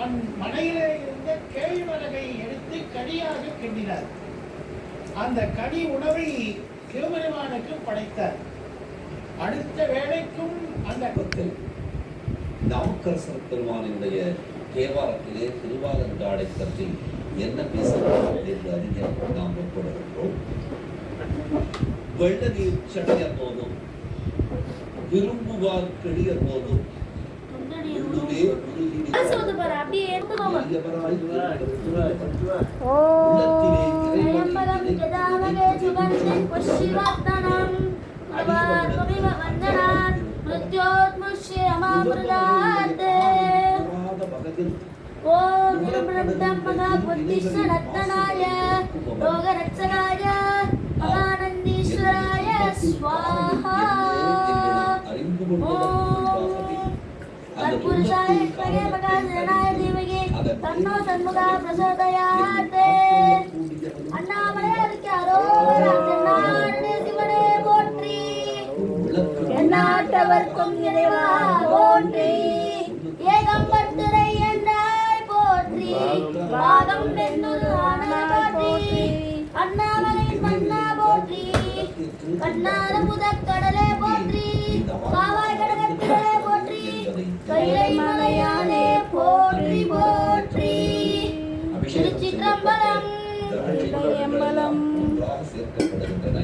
தன் மனையிலே இருந்த கேழ்வரகை எடுத்து கடியாக கிண்டினார். அந்த கடி உணவை சிவபெருமானுக்கு படைத்தார். அடுத்த வேளைக்கும் அந்த நாவுக்கரசர் பெருமானுடைய தேவாரத்திலே திருவாலங்காடை பற்றி என்ன பேசுகிறோம் என்று அறிஞர் நாம் ஒப்புடுகின்றோம். வெள்ள நீர் சடைய போதும் விரும்புவார் கெடிய போதும் நாட்டவர்க்கும் இறைவா போற்றி, ஏகம்பத்துரை என்றாய் போற்றி, பாகம் பெண்ணொரு ஆனாய் போற்றி, அண்ணாமலை மன்னா போற்றி, கண்ணார முதக்கடலே போற்றி, காவாய்